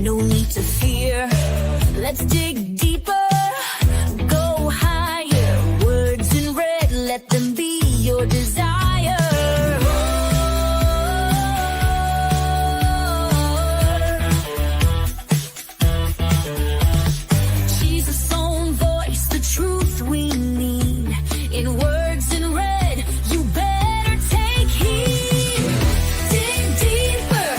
No need to fear. Let's dig deeper. Go higher. Words in red, let them be your desire. Jesus' own voice, the truth we need. In words in red, you better take heed. Dig deeper,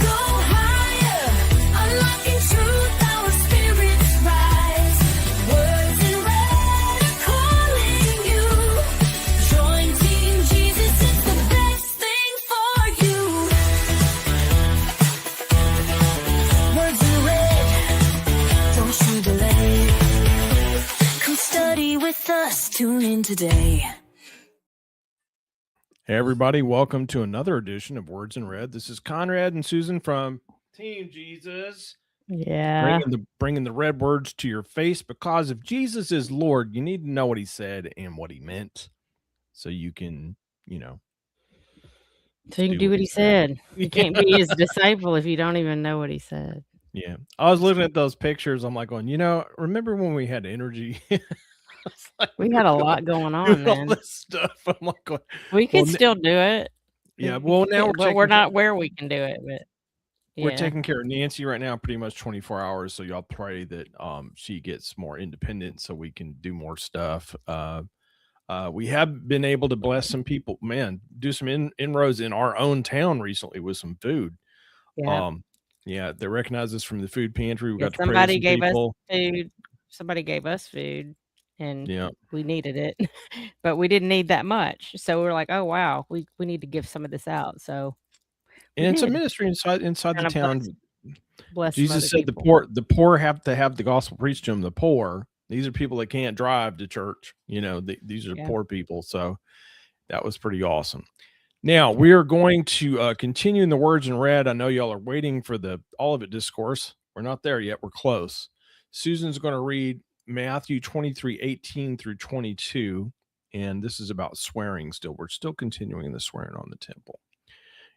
go higher. Unlocking truth, our spirits rise. Words in red are calling you. Join Team Jesus, it's the best thing for you. Words in red, don't you delay. Come study with us, tune in today. Hey everybody, welcome to another edition of Words in Red. This is Conrad and Susan from Team Jesus. Yeah. Bringing the red words to your face, because if Jesus is Lord, you need to know what he said and what he meant so you can, So you can do what he said. You can't be his disciple if you don't even know what he said. Yeah. I was looking at those pictures. I'm like going, remember when we had energy? We had a lot going on, doing all man. this stuff. I'm like going, We could still do it. yeah. Well, now we're not where we can do it, but we're yeah. taking care of Nancy right now, pretty much 24 hours. So y'all pray that she gets more independent so we can do more stuff. We have been able to bless some people, man, do some inroads in our own town recently with some food. Yeah. Yeah, they recognize us from the food pantry. We got to somebody pray with some people. us food. Somebody gave us food, and Yeah, we needed it, but we didn't need that much. So we're like, oh wow, we need to give some of this out. So and it's a ministry inside the town. Bless Jesus said the poor have to have the gospel preached to them. The poor, these are people that can't drive to church. These are poor people. So that was pretty awesome. Now we are going to continue in the Words in Red. I know y'all are waiting for the Olivet Discourse. We're not there yet. We're close. Susan's going to read Matthew 23:18 through 22. And this is about swearing still. We're still continuing the swearing on the temple.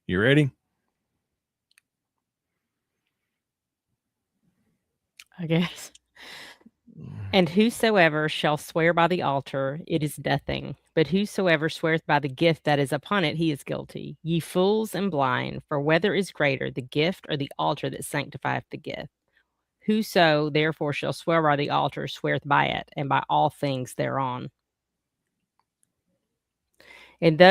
You ready? I guess. And whosoever shall swear by the altar, it is nothing. But whosoever sweareth by the gift that is upon it, he is guilty. Ye fools and blind, for whether is greater, the gift or the altar that sanctifieth the gift? Whoso therefore shall swear by the altar sweareth by it, and by all things thereon. And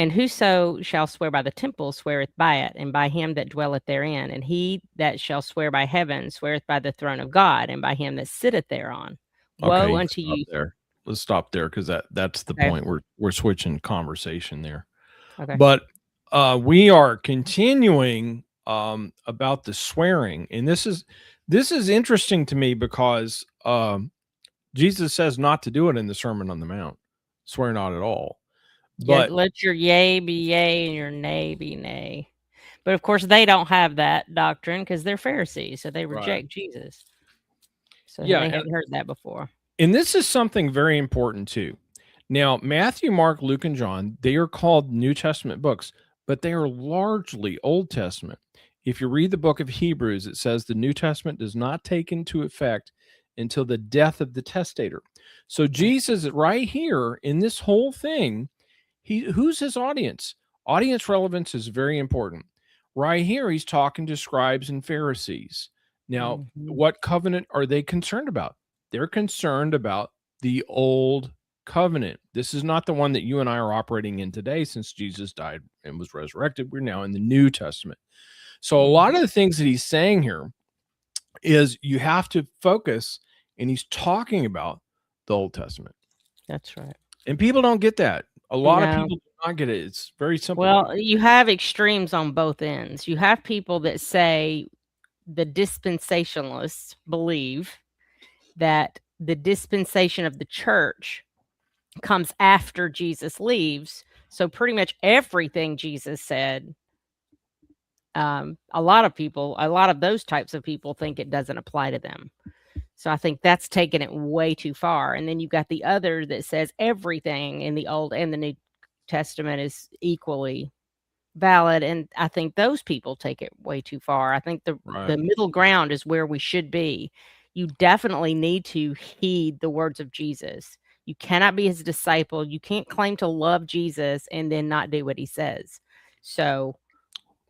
whoso shall swear by the temple sweareth by it, and by him that dwelleth therein. And he that shall swear by heaven sweareth by the throne of God, and by him that sitteth thereon. Woe unto you. Let's stop there, because that's the point. We're switching conversation there. Okay. But we are continuing about the swearing, and this is interesting to me because Jesus says not to do it in the Sermon on the Mount. Swear not at all. But let your yea be yea and your nay be nay. But of course, they don't have that doctrine because they're Pharisees, so they reject Jesus. So they haven't heard that before. And this is something very important too. Now, Matthew, Mark, Luke, and John, they are called New Testament books, but they are largely Old Testament. If you read the book of Hebrews, it says the New Testament does not take into effect until the death of the testator. So Jesus, right here in this whole thing, who's his audience? Audience relevance is very important. Right here, he's talking to scribes and Pharisees. Now, what covenant are they concerned about? They're concerned about the old covenant. This is not the one that you and I are operating in today, since Jesus died and was resurrected. We're now in the New Testament. So a lot of the things that he's saying here is you have to focus, and he's talking about the Old Testament. That's right. And people don't get that. A lot of people do not get it. It's very simple. Well, you have extremes on both ends. You have people that say the dispensationalists believe that the dispensation of the church comes after Jesus leaves. So pretty much everything Jesus said, a lot of those types of people think it doesn't apply to them. So I think that's taken it way too far. And then you've got the other that says everything in the Old and the New Testament is equally valid, and I think those people take it way too far. I think the Right. middle ground is where we should be. You definitely need to heed the words of Jesus. You cannot be his disciple. You can't claim to love Jesus and then not do what he says. So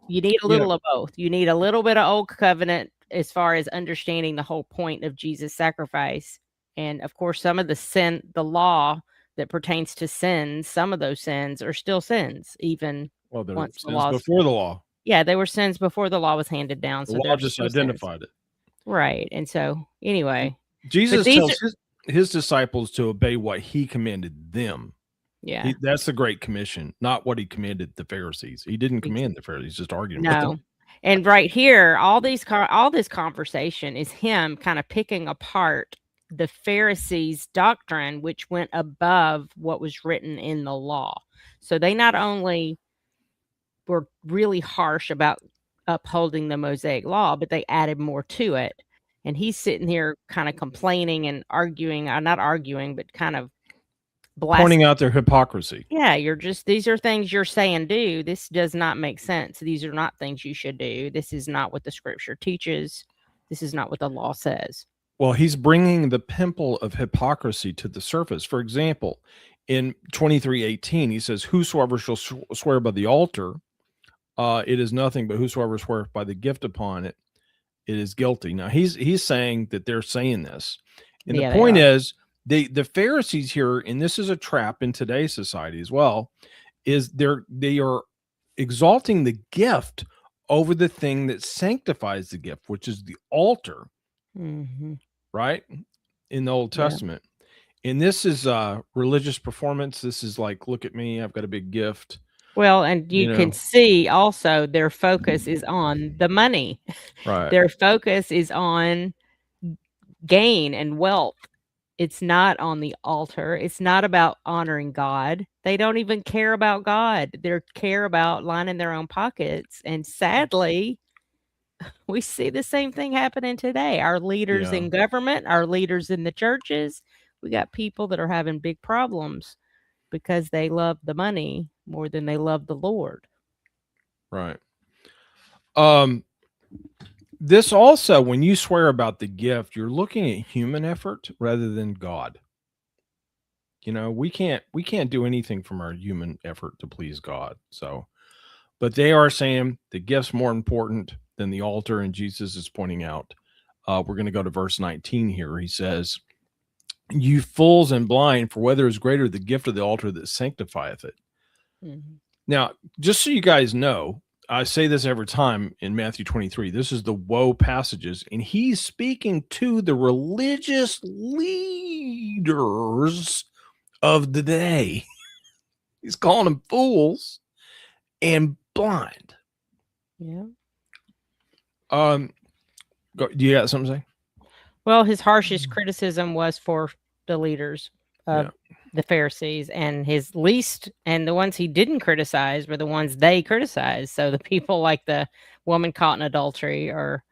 you need a Yeah. little of both. You need a little bit of old covenant as far as understanding the whole point of Jesus' sacrifice. And of course, some of the law that pertains to sins, some of those sins are still sins, even Well, they're once the sins laws. before the law. Yeah, they were sins before the law was handed down. The So law they're just still sins. identified it. Right. And so anyway, Jesus these tells his disciples to obey what he commanded them. yeah. That's the Great Commission, not what he commanded the Pharisees. He didn't command the Pharisees, just arguing with them. No. And right here, all this conversation is him kind of picking apart the Pharisees' doctrine, which went above what was written in the law. So they not only were really harsh about upholding the Mosaic law, but they added more to it. And he's sitting here kind of complaining and arguing, not arguing, but kind of Pointing out their hypocrisy. Yeah, these are things you're saying do. This does not make sense. These are not things you should do. This is not what the scripture teaches. This is not what the law says. Well, he's bringing the pimple of hypocrisy to the surface. For example, in 23:18, he says, "Whosoever shall swear by the altar, it is nothing, but whosoever sweareth by the gift upon it, it is guilty." Now, he's saying that they're saying this. And Yeah, the they point are. is, the Pharisees here, and this is a trap in today's society as well, is they are exalting the gift over the thing that sanctifies the gift, which is the altar, Mhm. right? In the Old Yeah. Testament. And this is religious performance. This is like, look at me, I've got a big gift. Well, and you You can know. see also their focus is on the money. Right. Their focus is on gain and wealth. It's not on the altar. It's not about honoring God. They don't even care about God. They care about lining their own pockets. And sadly, we see the same thing happening today. Our leaders Yeah. in government, our leaders in the churches, we got people that are having big problems because they love the money more than they love the Lord. Right. This also, when you swear about the gift, you're looking at human effort rather than God. You know, we can't do anything from our human effort to please God. So, but they are saying the gift's more important than the altar, and Jesus is pointing out. We're going to go to verse 19 here. He says, "You fools and blind, for whether is greater the gift of the altar that sanctifieth it." Mhm. Now, just so you guys know, I say this every time in Matthew 23. This is the woe passages, and he's speaking to the religious leaders of the day. He's calling them fools and blind. Yeah. Do you got something to say? Well, his harshest criticism was for the leaders of the Pharisees, and his least, and the ones he didn't criticize were the ones they criticized. So the people like the woman caught in adultery, or,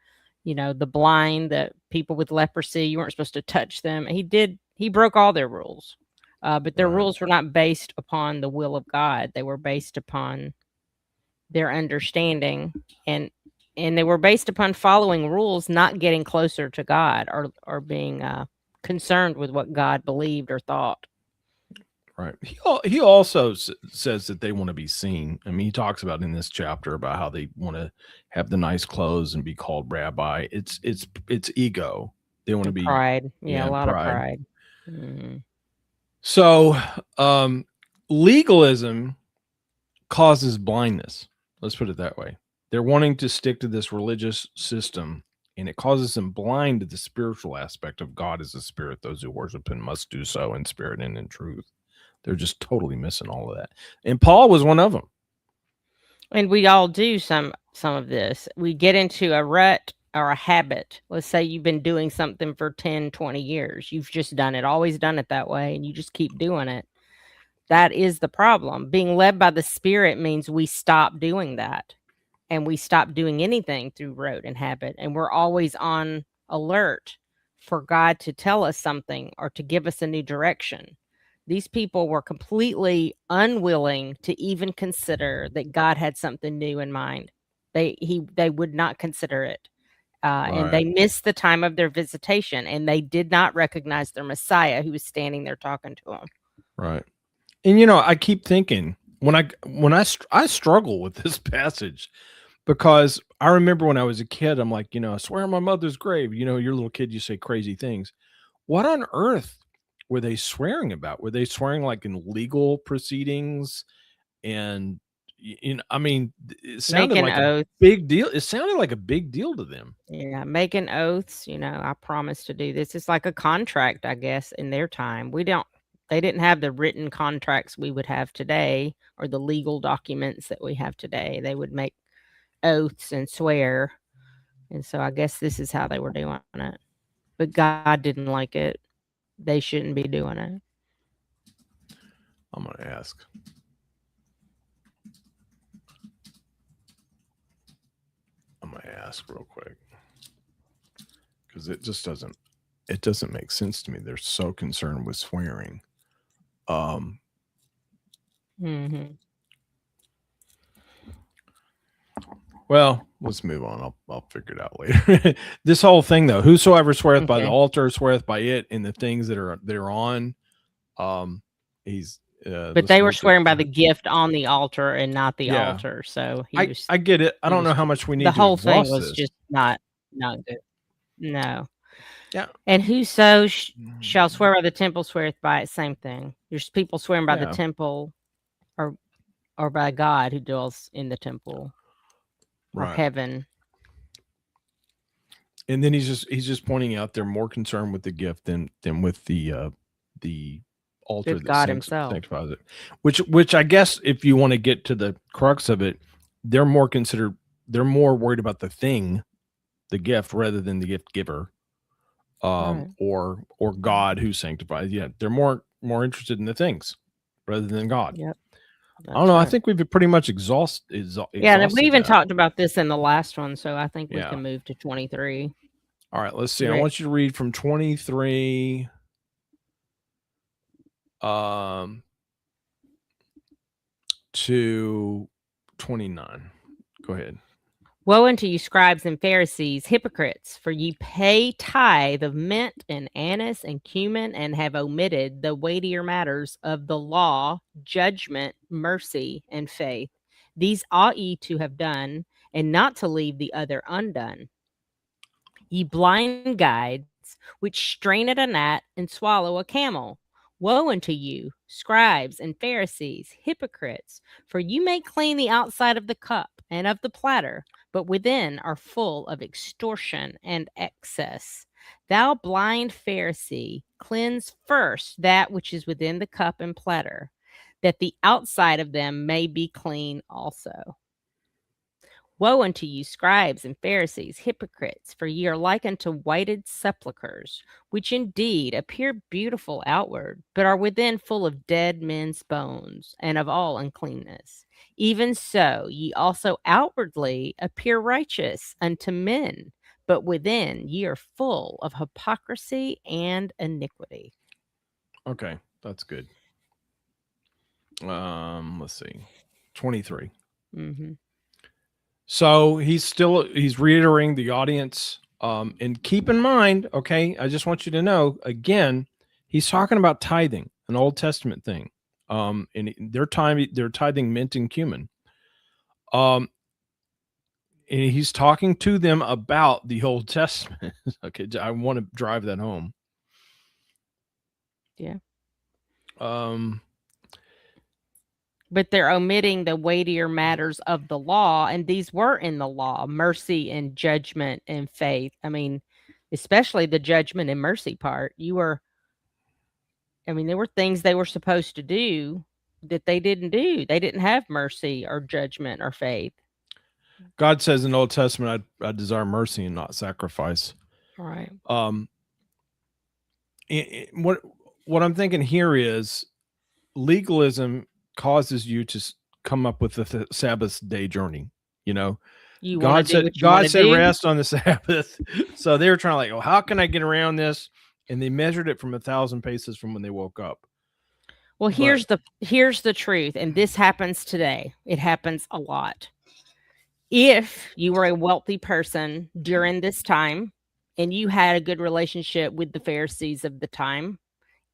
the blind, the people with leprosy, you weren't supposed to touch them. He broke all their rules, but their rules were not based upon the will of God. They were based upon their understanding, and they were based upon following rules, not getting closer to God, or being concerned with what God believed or thought. Right. He also says that they want to be seen. I mean, he talks about in this chapter about how they want to have the nice clothes and be called rabbi. It's ego. They want to be pride. Yeah, a lot of pride. So, legalism causes blindness. Let's put it that way. They're wanting to stick to this religious system, and it causes them blind to the spiritual aspect of God as a spirit. Those who worship him must do so in spirit and in truth. They're just totally missing all of that. And Paul was one of them. And we all do some of this. We get into a rut or a habit. Let's say you've been doing something for 10, 20 years. You've just done it, always done it that way, and you just keep doing it. That is the problem. Being led by the Spirit means we stop doing that, and we stop doing anything through rote and habit. And we're always on alert for God to tell us something or to give us a new direction. These people were completely unwilling to even consider that God had something new in mind. They would not consider it. And they Right. missed the time of their visitation, and they did not recognize their Messiah who was standing there talking to them. Right. And I keep thinking I struggle with this passage because I remember when I was a kid, I'm like, I swear on my mother's grave, you're a little kid, you say crazy things. What on earth were they swearing about? Were they swearing like in legal proceedings? And I mean, it sounded Making like a oaths. big deal. It sounded like a big deal to them. Yeah, making oaths, I promise to do this. It's like a contract, I guess, in their time. They didn't have the written contracts we would have today or the legal documents that we have today. They would make oaths and swear. And so I guess this is how they were doing it. But God didn't like it. They shouldn't be doing it. I'm going to ask. I'm going to ask real quick because it doesn't make sense to me. They're so concerned with swearing. Mm-hmm. Well, let's move on. I'll figure it out later. This whole thing, though, whosoever sweareth by the Okay. altar sweareth by it and the things that are on. He's. But they were swearing by the gift on the altar and not the Yeah. altar. So I get it. I don't know how much we need to the whole thing exhaust was this. just not good. No. Yeah. And whoso shall swear by the temple sweareth by it. Same thing. There's people swearing by the Yeah. temple or by God who dwells in the temple or Right. heaven. And then he's just pointing out they're more concerned with the gift than with the altar With that God himself. sanctifies it. Which I guess if you want to get to the crux of it, they're more worried about the thing, the gift, rather than the gift giver. Right. Or God who sanctifies. Yeah, they're more interested in the things rather than God. Yep. I don't know. I think we've pretty much exhausted. Yeah, and we even that. talked about this in the last one, so I think we Yeah. can move to 23. All right, let's see. I Right. want you to read from 23 to 29. Go ahead. Woe unto you, scribes and Pharisees, hypocrites, for ye pay tithe of mint and anise and cumin, and have omitted the weightier matters of the law, judgment, mercy, and faith. These ought ye to have done, and not to leave the other undone. Ye blind guides, which strain at a gnat and swallow a camel. Woe unto you, scribes and Pharisees, hypocrites, for you make clean the outside of the cup and of the platter, but within are full of extortion and excess. Thou blind Pharisee, cleanse first that which is within the cup and platter, that the outside of them may be clean also. Woe unto you, scribes and Pharisees, hypocrites, for ye are like unto whited sepulchres, which indeed appear beautiful outward, but are within full of dead men's bones, and of all uncleanness. Even so, ye also outwardly appear righteous unto men, but within ye are full of hypocrisy and iniquity. Okay, that's good. Let's see. 23. Mm-hmm. So he's reiterating the audience. And keep in mind, okay, I just want you to know again, he's talking about tithing, an Old Testament thing. And they're tithing mint and cumin. And he's talking to them about the Old Testament. Okay, I want to drive that home. Yeah. But they're omitting the weightier matters of the law, and these were in the law: mercy and judgment and faith. I mean, especially the judgment and mercy part. There were things they were supposed to do that they didn't do. They didn't have mercy or judgment or faith. God says in the Old Testament, I desire mercy and not sacrifice. Right. What I'm thinking here is legalism causes you to come up with the Sabbath day journey. God said rest on the Sabbath. So they were trying to how can I get around this? And they measured it from 1,000 paces from when they woke up. Well, here's the truth, and this happens today. It happens a lot. If you were a wealthy person during this time and you had a good relationship with the Pharisees of the time,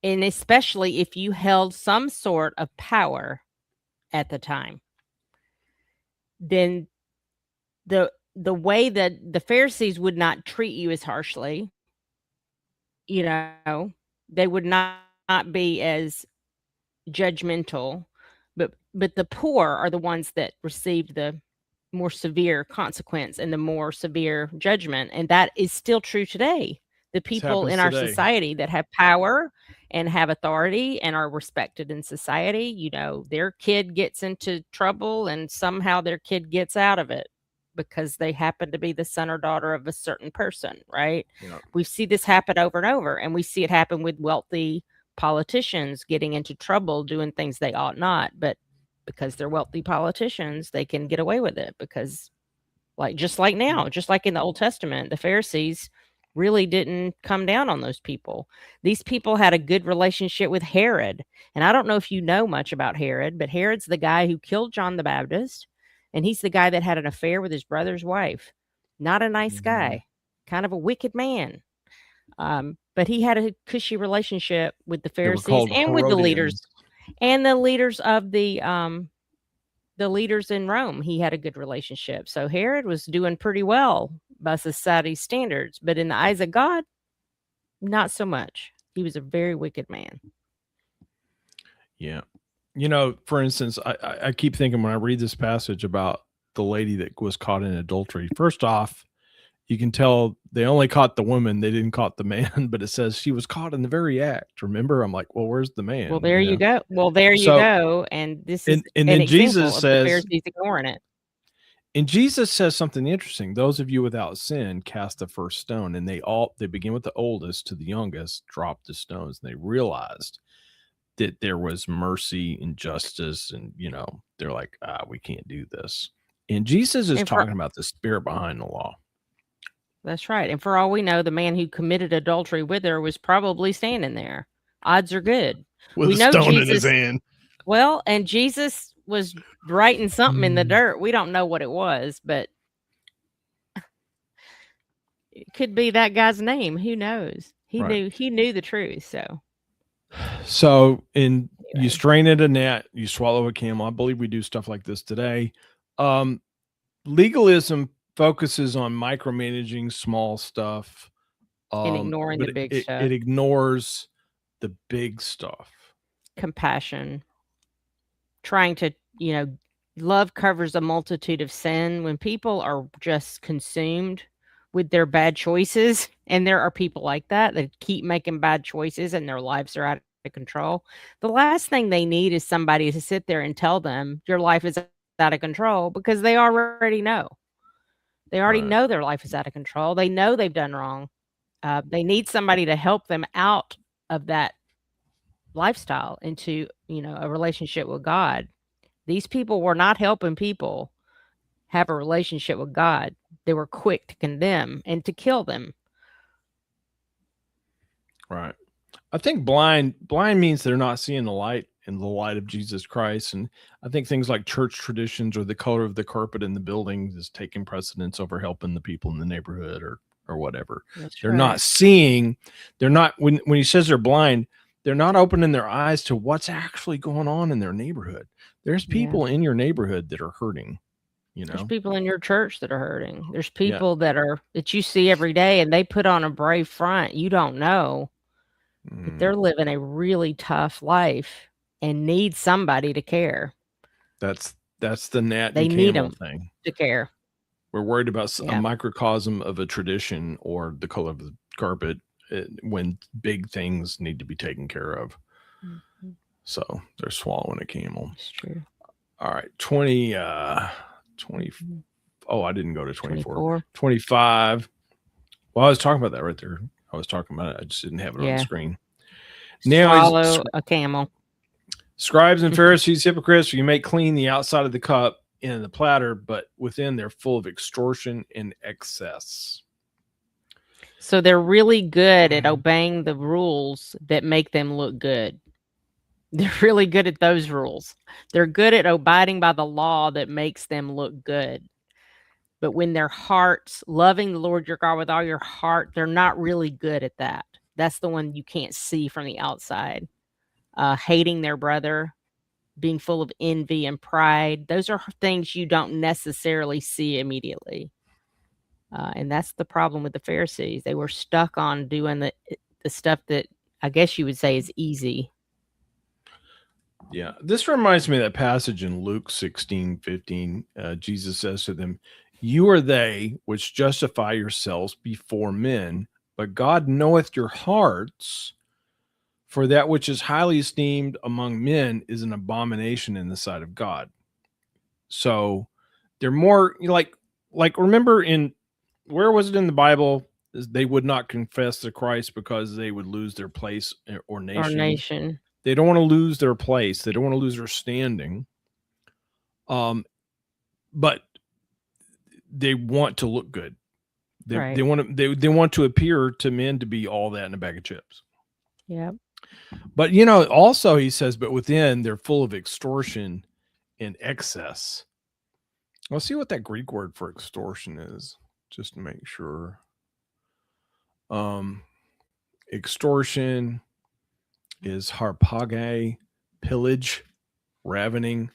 and especially if you held some sort of power at the time, then the way that the Pharisees would not treat you as harshly, you know, they would not be as judgmental, but the poor are the ones that receive the more severe consequence and the more severe judgment, and that is still true today. The people happens in our today. society that have power and have authority and are respected in society, their kid gets into trouble and somehow their kid gets out of it because they happen to be the son or daughter of a certain person, right? Yeah. We see this happen over and over, and we see it happen with wealthy politicians getting into trouble doing things they ought not, but because they're wealthy politicians, they can get away with it because just like now, just like in the Old Testament, the Pharisees really didn't come down on those people. These people had a good relationship with Herod. And I don't know if you know much about Herod, but Herod's the guy who killed John the Baptist, and he's the guy that had an affair with his brother's wife. Not a nice guy, kind of a wicked man. But he had a cushy relationship with the They were Pharisees called and with the leaders Herodians. and the leaders of the leaders in Rome. He had a good relationship. So Herod was doing pretty well by society's standards, but in the eyes of God, not so much. He was a very wicked man. Yeah. For instance, I keep thinking when I read this passage about the lady that was caught in adultery. First off, you can tell they only caught the woman. They didn't caught the man, but it says she was caught in the very act. Remember? I'm like, well, where's the man? Well, there you go. Well, there you go. And this is and an then example Jesus of says, the Pharisees ignoring it. And Jesus says something interesting. Those of you without sin cast the first stone. And they begin with the oldest to the youngest, dropped the stones. And they realized that there was mercy and justice. And, they're like, we can't do this. And Jesus is talking about the spirit behind the law. That's right. And for all we know, the man who committed adultery with her was probably standing there. Odds are good. With a stone in his hand. Well, and Jesus was writing something in the dirt. We don't know what it was, but it could be that guy's name. Who knows? He knew the truth. So you strain at a gnat, you swallow a camel. I believe we do stuff like this today. Legalism focuses on micromanaging small stuff and ignoring the big stuff. It ignores the big stuff. Compassion. Trying to, love covers a multitude of sin. When people are just consumed with their bad choices, and there are people like that keep making bad choices and their lives are out of control, the last thing they need is somebody to sit there and tell them your life is out of control, because they already know. They already know their life is out of control. They know they've done wrong. They need somebody to help them out of that lifestyle into, a relationship with God. These people were not helping people have a relationship with God. They were quick to condemn and to kill them. Right. I think blind means they're not seeing the light in the light of Jesus Christ. And I think things like church traditions or the color of the carpet in the building is taking precedence over helping the people in the neighborhood or whatever. They're not seeing, when he says they're blind, they're not opening their eyes to what's actually going on in their neighborhood. There's people in your neighborhood that are hurting. There's people in your church that are hurting. There's people that you see every day, and they put on a brave front. You don't know, but they're living a really tough life and need somebody to care. That's the gnat they and need camel them thing. To care. We're worried about a microcosm of a tradition or the color of the carpet when big things need to be taken care of. Mm-hmm. So they're swallowing a camel. That's true. All right. 20. Oh, I didn't go to 24. 25. Well, I was talking about that right there. I was talking about it. I just didn't have it on the screen. Now swallow a camel. Scribes and Pharisees, hypocrites, you make clean the outside of the cup and the platter, but within they're full of extortion and excess. So they're really good at obeying the rules that make them look good. They're really good at those rules. They're good at abiding by the law that makes them look good. But when their hearts, loving the Lord your God with all your heart, they're not really good at that. That's the one you can't see from the outside. Hating their brother, being full of envy and pride. Those are things you don't necessarily see immediately. And that's the problem with the Pharisees. They were stuck on doing the stuff that I guess you would say is easy. Yeah. This reminds me of that passage in Luke 16:15. Jesus says to them, "You are they which justify yourselves before men, but God knoweth your hearts. For that which is highly esteemed among men is an abomination in the sight of God." So they're more like remember where was it in the Bible? They would not confess to Christ because they would lose their place or Our nation. nation. They don't want to lose their place. They don't want to lose their standing. But they want to look good. Right. They want to appear to men to be all that in a bag of chips. Yeah. But also he says, but within they're full of extortion and excess. Let's see what that Greek word for extortion is, just to make sure. Extortion is harpage, pillage, ravening.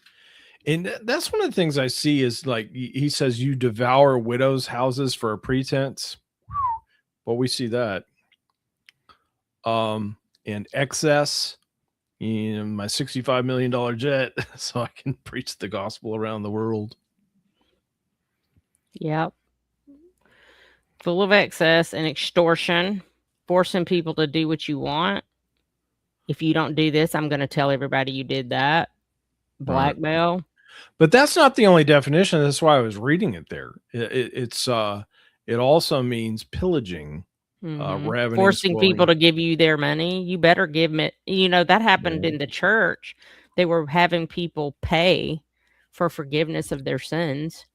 And that's one of the things I see is like he says, you devour widows' houses for a pretense. Well, we see that. And excess, my $65 million jet, so I can preach the gospel around the world. Yep. Full of excess and extortion, forcing people to do what you want. If you don't do this, I'm going to tell everybody you did that. Blackmail. Right. But that's not the only definition. That's why I was reading it there. It also means pillaging, ravening, forcing spoiling. people to give you their money. You better give it. That happened in the church. They were having people pay for forgiveness of their sins.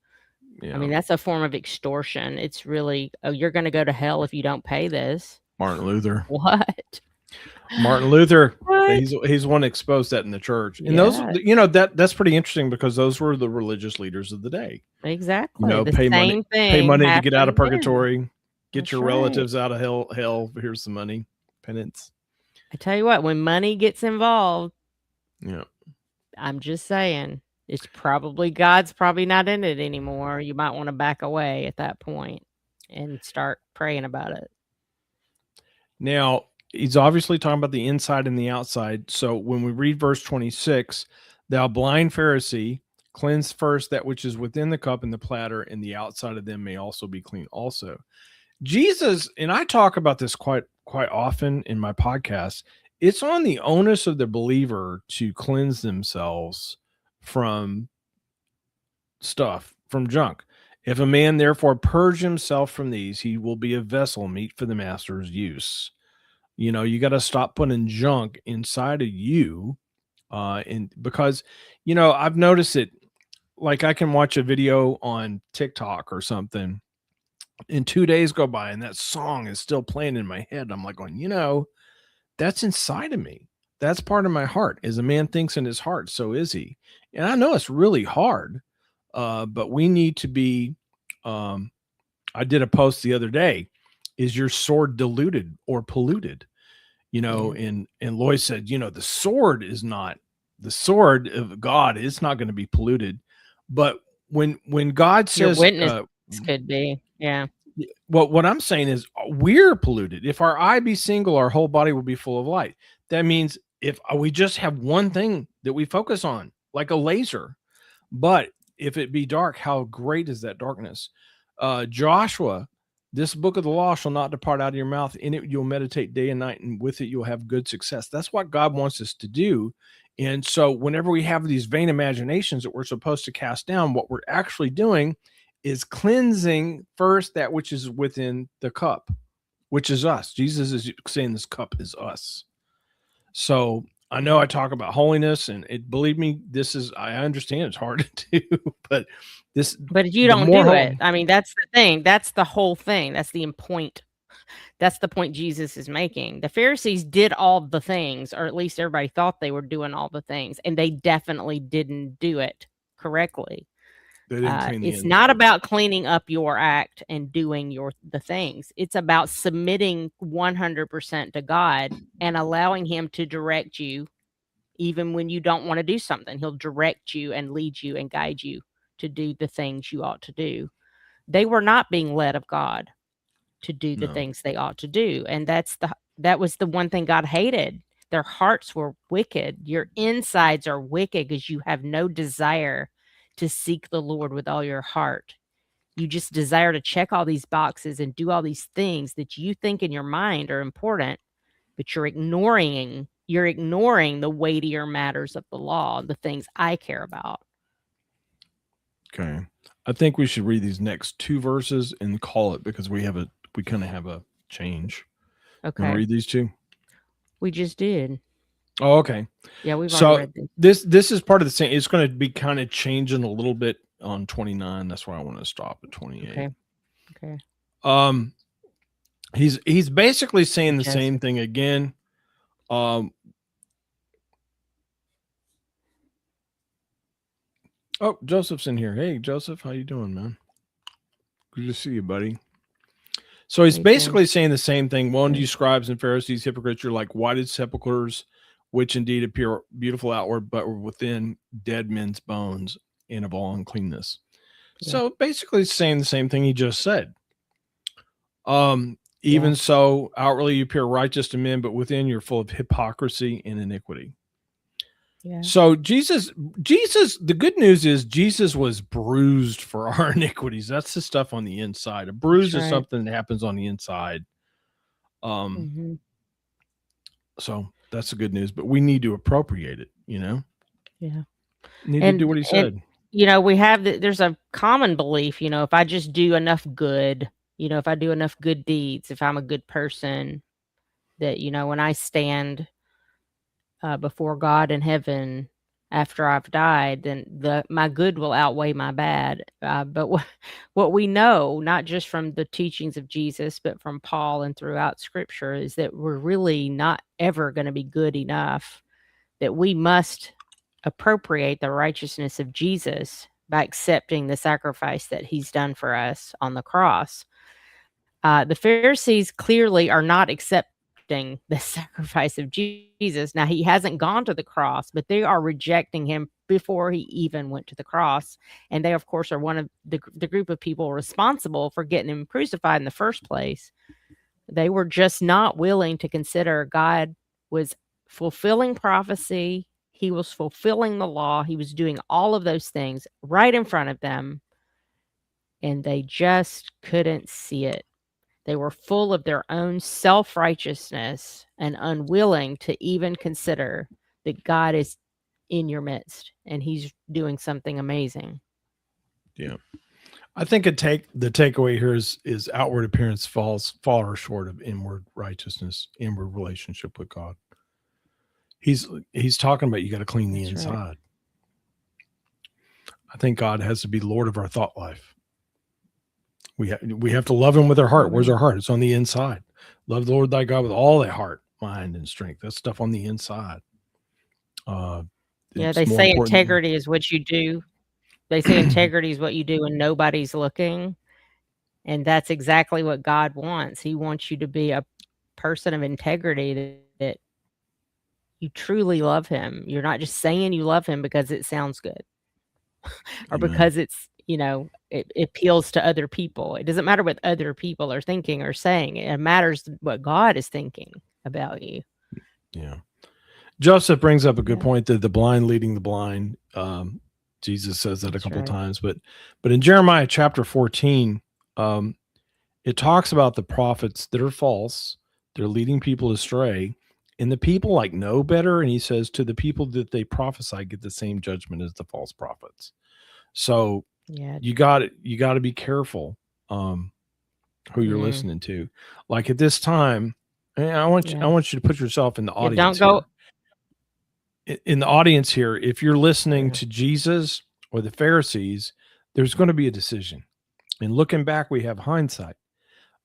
Yeah. I mean, that's a form of extortion. It's really, you're going to go to hell if you don't pay this. Martin Luther. What? Martin Luther. What? He's one that exposed that in the church. And those, that's pretty interesting because those were the religious leaders of the day. Exactly. Pay money to get out of purgatory, get your relatives out of hell. Here's the money, penance. I tell you what, when money gets involved, yeah, I'm just saying, it's God's probably not in it anymore. You might want to back away at that point and start praying about it. Now, he's obviously talking about the inside and the outside. So when we read verse 26, thou blind Pharisee, cleanse first that which is within the cup and the platter, and the outside of them may also be clean also. Jesus, and I talk about this quite often in my podcast, it's on the onus of the believer to cleanse themselves from stuff, from junk. If a man therefore purge himself from these, he will be a vessel meet for the master's use. You got to stop putting junk inside of you. And because, I've noticed it, like I can watch a video on TikTok or something and 2 days go by and that song is still playing in my head. I'm like going, that's inside of me. That's part of my heart. As a man thinks in his heart, so is he. And I know it's really hard, but we need to be, I did a post the other day, is your sword diluted or polluted? And Lois said, the sword is not, the sword of God is not going to be polluted. But when God says, your witness could be, yeah. Well, what I'm saying is we're polluted. If our eye be single, our whole body will be full of light. That means if we just have one thing that we focus on, like a laser, but if it be dark, how great is that darkness? Joshua, this book of the law shall not depart out of your mouth. In it, you'll meditate day and night, and with it, you'll have good success. That's what God wants us to do. And so whenever we have these vain imaginations that we're supposed to cast down, what we're actually doing is cleansing first that which is within the cup, which is us. Jesus is saying this cup is us. So I know I talk about holiness, and believe me, I understand it's hard to do, but if you don't do it, I mean, that's the thing. That's the whole thing. That's the point That's the point Jesus is making. The Pharisees did all the things, or at least everybody thought they were doing all the things, and they definitely didn't do it correctly. They didn't clean the It's inside. not about cleaning up your act and doing the things. It's about submitting 100% to God and allowing him to direct you even when you don't want to do something. He'll direct you and lead you and guide you to do the things you ought to do. They were not being led of God to do the No. things they ought to do. And that was the one thing God hated. Their hearts were wicked. Your insides are wicked because you have no desire to seek the Lord with all your heart. You just desire to check all these boxes and do all these things that you think in your mind are important, but you're ignoring the weightier matters of the law, the things I care about. Okay. I think we should read these next 2 verses and call it, because we kind of have a change. Okay. Want to read these 2? We just did. Oh, okay. Yeah, we've already read This is part of the same. It's going to be kind of changing a little bit on 29. That's why I want to stop at 28. Okay. He's basically saying the same thing again. Oh, Joseph's in here. Hey, Joseph, how you doing, man? Good to see you, buddy. So he's basically saying the same thing. One, you scribes and Pharisees, hypocrites, you're like whited sepulchres, which indeed appear beautiful outward, but were within dead men's bones and of all uncleanness. Yeah. So basically saying the same thing he just said. Even so, outwardly you appear righteous to men, but within you're full of hypocrisy and iniquity. Yeah. So Jesus, the good news is Jesus was bruised for our iniquities. That's the stuff on the inside. A bruise is something that happens on the inside. So that's the good news, but we need to appropriate it, Yeah. Need to do what he said. There's a common belief, if I just do enough good, if I do enough good deeds, if I'm a good person, that, when I stand before God in heaven after I've died, then my good will outweigh my bad. But what we know, not just from the teachings of Jesus, but from Paul and throughout Scripture, is that we're really not ever going to be good enough, that we must appropriate the righteousness of Jesus by accepting the sacrifice that he's done for us on the cross. The Pharisees clearly are not accepting the sacrifice of Jesus. Now, he hasn't gone to the cross, but they are rejecting him before he even went to the cross. And they, of course, are one of the group of people responsible for getting him crucified in the first place. They were just not willing to consider God was fulfilling prophecy. He was fulfilling the law. He was doing all of those things right in front of them, and they just couldn't see it. They were full of their own self-righteousness and unwilling to even consider that God is in your midst and he's doing something amazing. Yeah. I think the takeaway here is outward appearance falls far short of inward righteousness, inward relationship with God. He's talking about you got to clean the inside. Right. I think God has to be Lord of our thought life. We have to love him with our heart. Where's our heart? It's on the inside. Love the Lord thy God with all thy heart, mind, and strength. That's stuff on the inside. They say integrity is what you do. They say integrity is what you do when nobody's looking. And that's exactly what God wants. He wants you to be a person of integrity, that you truly love him. You're not just saying you love him because it sounds good or because it's, it appeals to other people. It doesn't matter what other people are thinking or saying. It matters what God is thinking about you. Yeah. Joseph brings up a good point, that the blind leading the blind. Jesus says that a couple of times, but in Jeremiah chapter 14, it talks about the prophets that are false. They're leading people astray, and the people know better. And he says, to the people that they prophesy, get the same judgment as the false prophets. So you got to be careful who you're listening to. Like at this time, I want you to put yourself in the audience. In the audience here, if you're listening to Jesus or the Pharisees, there's going to be a decision. And looking back, we have hindsight,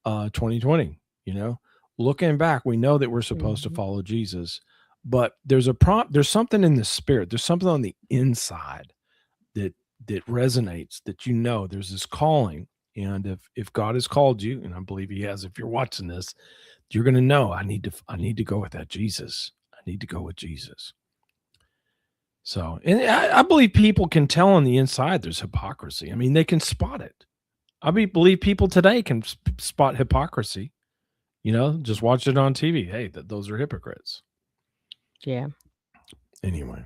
2020. You know, looking back, we know that we're supposed to Mhm. follow Jesus, but there's something in the spirit. There's something on the inside that resonates, that, you know, there's this calling. And if God has called you, and I believe he has, if you're watching this, you're going to know, I need to go with that Jesus. I need to go with Jesus. So, and I believe people can tell on the inside there's hypocrisy. I mean, they can spot it. Believe people today can spot hypocrisy. You know, just watch it on TV. Hey, those are hypocrites. Yeah. Anyway.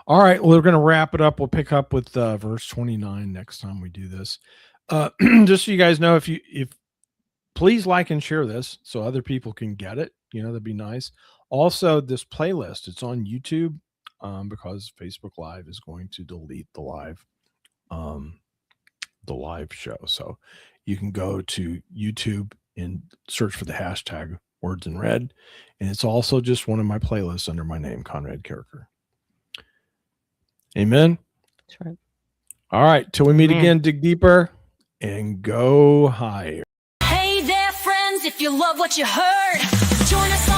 All right. Well, we're going to wrap it up. We'll pick up with verse 29 next time we do this. Just so you guys know, if please like and share this so other people can get it. You know, that'd be nice. Also, this playlist, it's on YouTube, because Facebook Live is going to delete the live show. So you can go to YouTube and search for the hashtag Words in Red. And it's also just one of my playlists under my name, Conrad Carricker. Amen. That's right. All right. Till we meet Amen. again, dig deeper and go higher. Hey there, friends, if you love what you heard, join us